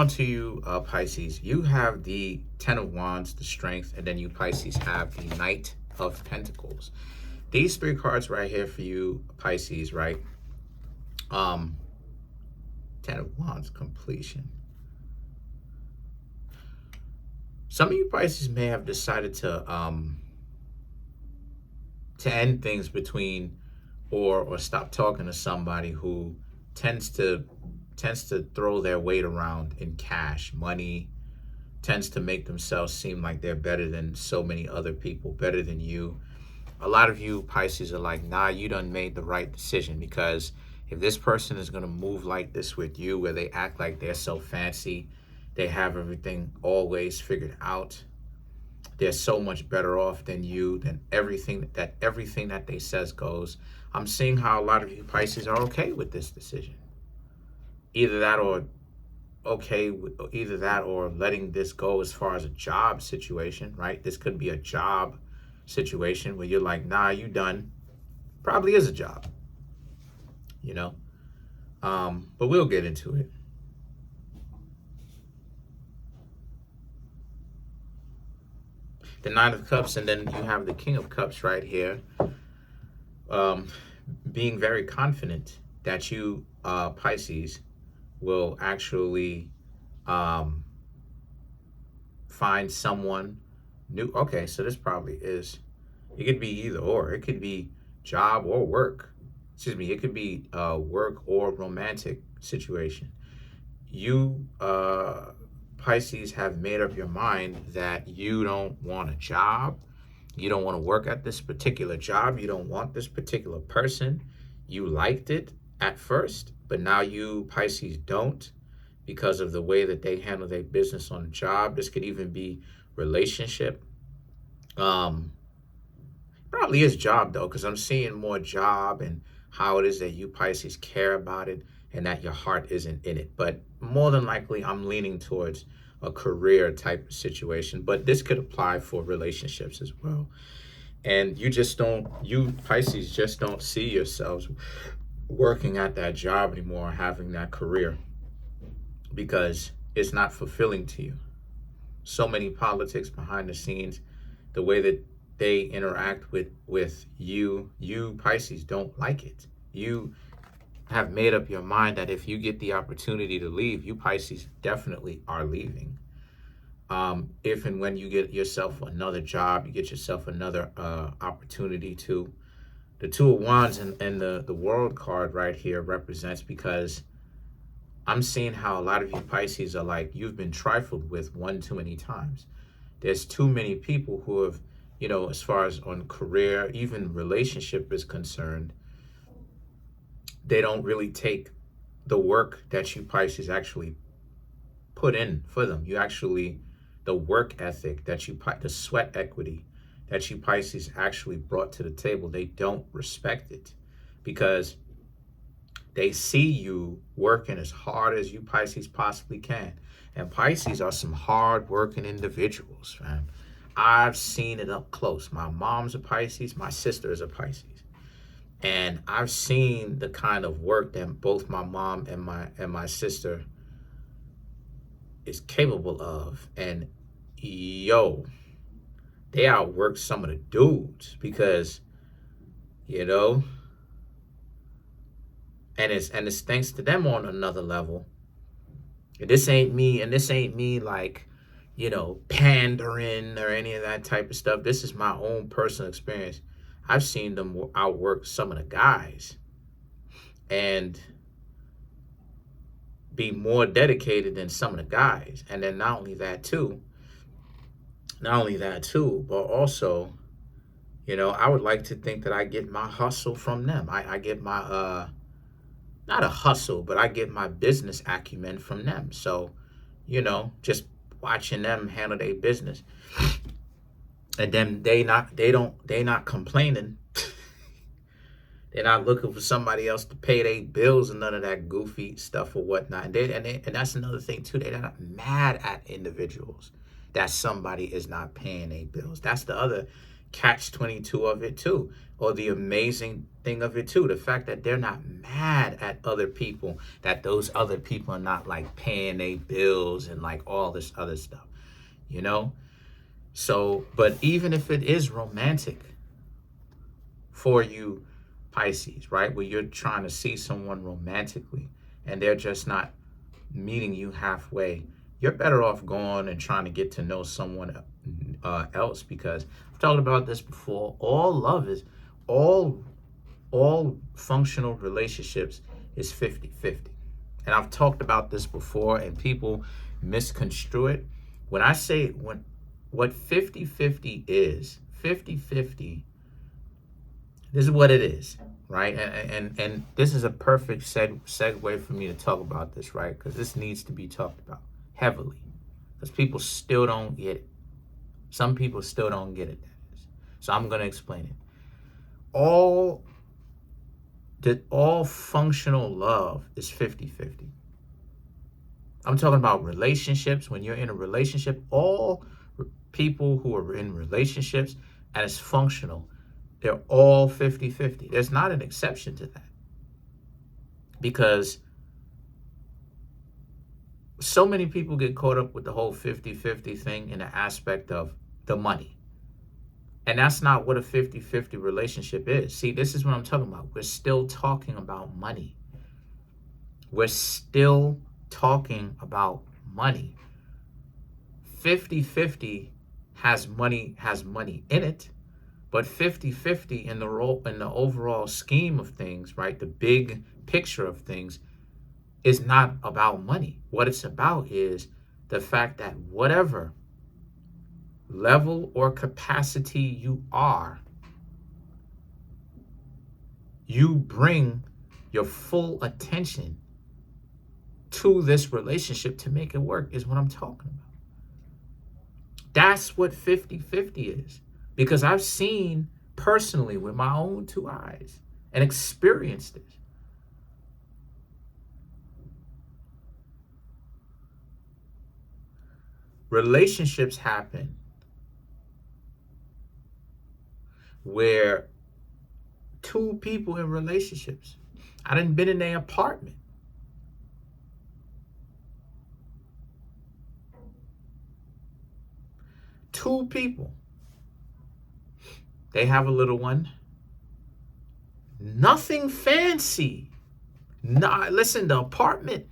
On to you, Pisces. You have the Ten of Wands, the Strength, and then you, Pisces, have the Knight of Pentacles. These three cards right here for you, Pisces, right? Ten of Wands, completion. Some of you, Pisces, may have decided to end things between or stop talking to somebody who tends to throw their weight around in cash, money, tends to make themselves seem like they're better than so many other people, better than you. A lot of you, Pisces, are like, nah, you done made the right decision, because if this person is going to move like this with you, where they act like they're so fancy, they have everything always figured out, they're so much better off than you, than everything that they says goes. I'm seeing how a lot of you, Pisces, are okay with this decision. Either that or letting this go as far as a job situation, right? This could be a job situation where you're like, nah, you done. Probably is a job, you know? But we'll get into it. The Nine of Cups, and then you have the King of Cups right here. Being very confident that you, Pisces, will actually find someone new. Okay, so this probably is, it could be either or. It could be job or work. Excuse me, it could be work or romantic situation. You, Pisces, have made up your mind that you don't want a job. You don't want to work at this particular job. You don't want this particular person. You liked it at first, but now you, Pisces, don't, because of the way that they handle their business on the job. This could even be relationship. Probably is job, though, because I'm seeing more job and how it is that you, Pisces, care about it and that your heart isn't in it. But more than likely, I'm leaning towards a career type of situation, but this could apply for relationships as well. And you Pisces, just don't see yourselves working at that job anymore, having that career, because it's not fulfilling to you. So many politics behind the scenes, the way that they interact with you Pisces, don't like it. You have made up your mind that if you get the opportunity to leave, you, Pisces, definitely are leaving. If and when you get yourself another job, you get yourself another opportunity to. The Two of Wands and the World card right here represents, because I'm seeing how a lot of you, Pisces, are like, you've been trifled with one too many times. There's too many people who have, as far as on career, even relationship is concerned, they don't really take the work that you, Pisces, actually put in for them. You actually, the work ethic that you, the sweat equity that you, Pisces, actually brought to the table, they don't respect it, because they see you working as hard as you, Pisces, possibly can. And Pisces are some hard-working individuals, man. I've seen it up close. My mom's a Pisces. My sister is a Pisces. And I've seen the kind of work that both my mom and my sister is capable of. And, yo, they outwork some of the dudes, because, and it's thanks to them on another level. And this ain't me like, pandering or any of that type of stuff. This is my own personal experience. I've seen them outwork some of the guys and be more dedicated than some of the guys. And then not only that too, but also, I would like to think that I get my hustle from them. I get my, not a hustle, but I get my business acumen from them. So, just watching them handle their business. And then they not complaining. They're not looking for somebody else to pay their bills and none of that goofy stuff or whatnot. And that's another thing too. They're not mad at individuals that somebody is not paying their bills. That's the other catch-22 of it too. Or the amazing thing of it too. The fact that they're not mad at other people, that those other people are not like paying their bills and like all this other stuff, you know? So, but even if it is romantic for you, Pisces, right? Where you're trying to see someone romantically and they're just not meeting you halfway, you're better off going and trying to get to know someone else, because I've talked about this before. All love is, all functional relationships is 50-50. And I've talked about this before and people misconstrue it. When I say what 50-50 is, 50-50, this is what it is, right? And this is a perfect segue for me to talk about this, right? Because this needs to be talked about heavily, because people still don't get it. Some people still don't get it. So I'm going to explain it. All functional love is 50-50. I'm talking about relationships. When you're in a relationship, all people who are in relationships and it's functional, they're all 50-50. There's not an exception to that, because so many people get caught up with the whole 50-50 thing in the aspect of the money. And that's not what a 50-50 relationship is. See, this is what I'm talking about. We're still talking about money. We're still talking about money. 50-50 has money in it, but 50-50 in the overall scheme of things, right? The big picture of things is not about money. What it's about is the fact that whatever level or capacity you are, you bring your full attention to this relationship to make it work, is what I'm talking about. That's what 50-50 is. Because I've seen personally with my own two eyes and experienced it. Relationships happen where two people in relationships, I done been in their apartment. Two people. They have a little one. Nothing fancy. Listen, the apartment,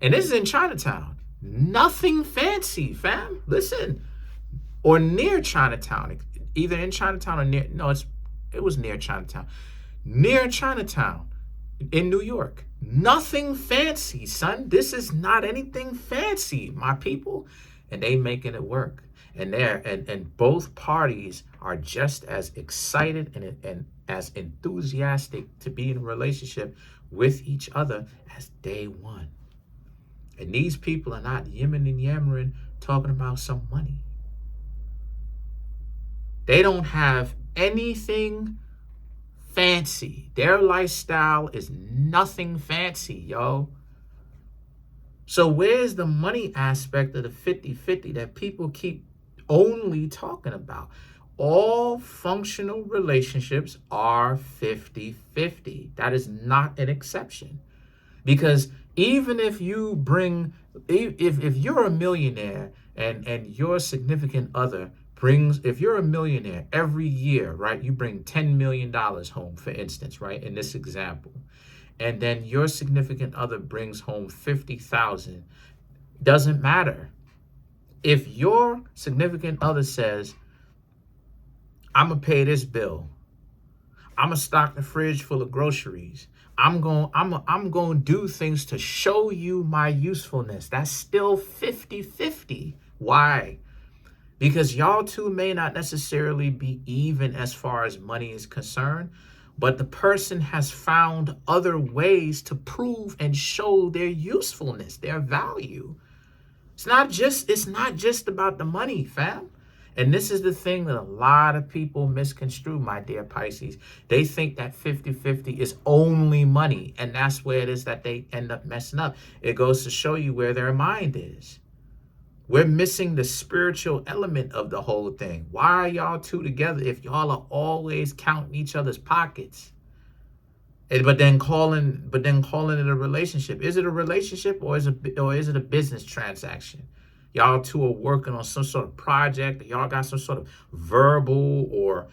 and this is in Chinatown. Nothing fancy, fam. Listen, or near Chinatown, either in Chinatown or near. No, it was near Chinatown. Near Chinatown in New York. Nothing fancy, son. This is not anything fancy, my people, and they making it work. And both parties are just as excited and as enthusiastic to be in a relationship with each other as day one. And these people are not yimming and yammering talking about some money. They don't have anything fancy. Their lifestyle is nothing fancy, yo. So where's the money aspect of the 50-50 that people keep only talking about? All functional relationships are 50-50. That is not an exception. Because even if you bring, if you're a millionaire and your significant other brings, if you're a millionaire every year, right, you bring $10 million home, for instance, right, in this example, and then your significant other brings home 50,000, doesn't matter. If your significant other says, I'm gonna pay this bill, I'm gonna stock the fridge full of groceries, I'm gonna do things to show you my usefulness, that's still 50-50. Why? Because y'all two may not necessarily be even as far as money is concerned, but the person has found other ways to prove and show their usefulness, their value. It's not just about the money, fam. And this is the thing that a lot of people misconstrue, my dear Pisces. They think that 50-50 is only money, and that's where it is that they end up messing up. It goes to show you where their mind is. We're missing the spiritual element of the whole thing. Why are y'all two together if y'all are always counting each other's pockets? But then calling it a relationship. Is it a relationship, or is it a business transaction? Y'all two are working on some sort of project. Y'all got some sort of verbal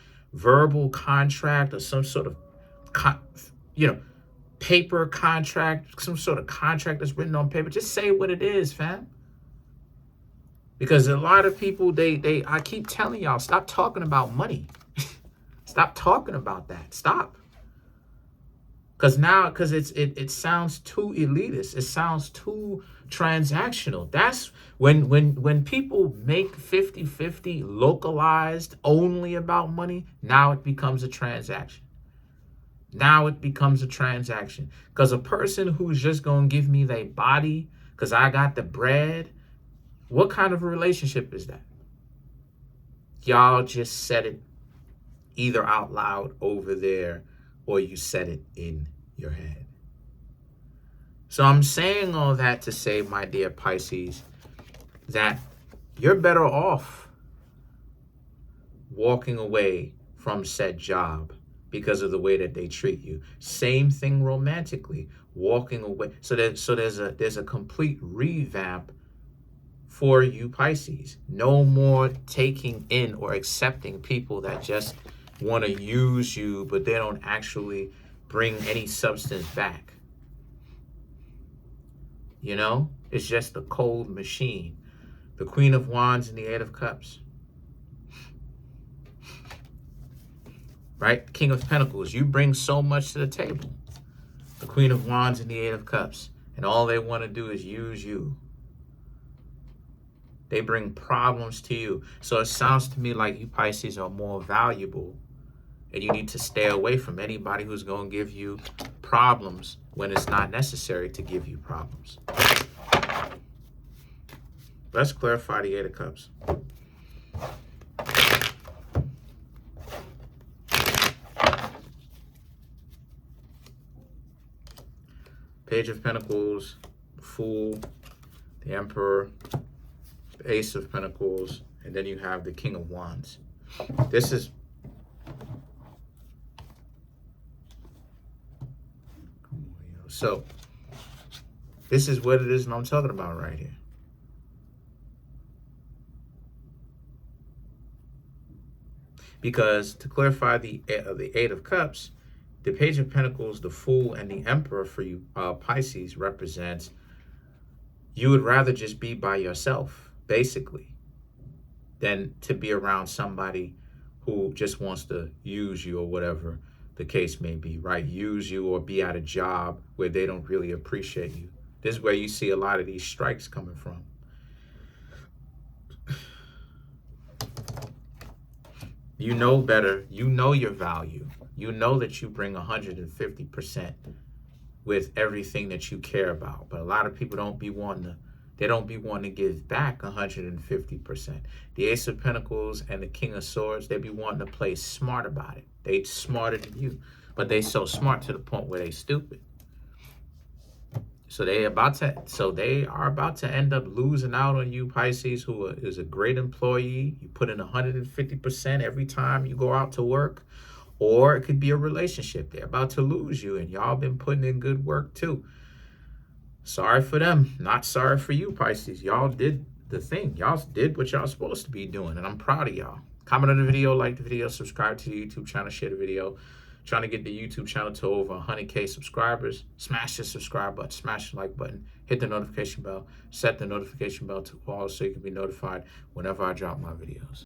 contract, or some sort of con- you know paper contract, some sort of contract that's written on paper. Just say what it is, fam. Because a lot of people, I keep telling y'all, stop talking about money. Stop talking about that. Stop. Because it sounds too elitist. It sounds too transactional. That's when people make 50-50 localized only about money, now it becomes a transaction. Now it becomes a transaction. Because a person who's just going to give me their body because I got the bread, what kind of a relationship is that? Y'all just said it either out loud over there, or you said it in your head. So I'm saying all that to say, my dear Pisces, that you're better off walking away from said job because of the way that they treat you. Same thing romantically, walking away. So there's a complete revamp for you Pisces. No more taking in or accepting people that just want to use you, but they don't actually bring any substance back. It's just a cold machine. The Queen of Wands and the Eight of Cups. Right? King of Pentacles. You bring so much to the table. The Queen of Wands and the Eight of Cups. And all they want to do is use you. They bring problems to you. So it sounds to me like you Pisces are more valuable, and you need to stay away from anybody who's going to give you problems when it's not necessary to give you problems. Let's clarify the Eight of Cups. Page of Pentacles, Fool, the Emperor, the Ace of Pentacles, and then you have the King of Wands. This is this is what it is that I'm talking about right here. Because to clarify the Eight of Cups, the Page of Pentacles, the Fool, and the Emperor for you Pisces represents you would rather just be by yourself, basically, than to be around somebody who just wants to use you, or whatever the case may be, right? Use you, or be at a job where they don't really appreciate you. This is where you see a lot of these strikes coming from. You know better. You know your value. You know that you bring 150% with everything that you care about. But a lot of people don't be wanting to give back 150%. The Ace of Pentacles and the King of Swords, they be wanting to play smart about it. They smarter than you, but they so smart to the point where they stupid. So they are about to end up losing out on you, Pisces, who is a great employee. You put in 150% every time you go out to work. Or it could be a relationship. They're about to lose you, and y'all been putting in good work too. Sorry for them. Not sorry for you, Pisces. Y'all did the thing. Y'all did what y'all supposed to be doing, and I'm proud of y'all. Comment on the video, like the video, subscribe to the YouTube channel, share the video. Trying to get the YouTube channel to over 100K subscribers. Smash the subscribe button, smash the like button, hit the notification bell, set the notification bell to all so you can be notified whenever I drop my videos.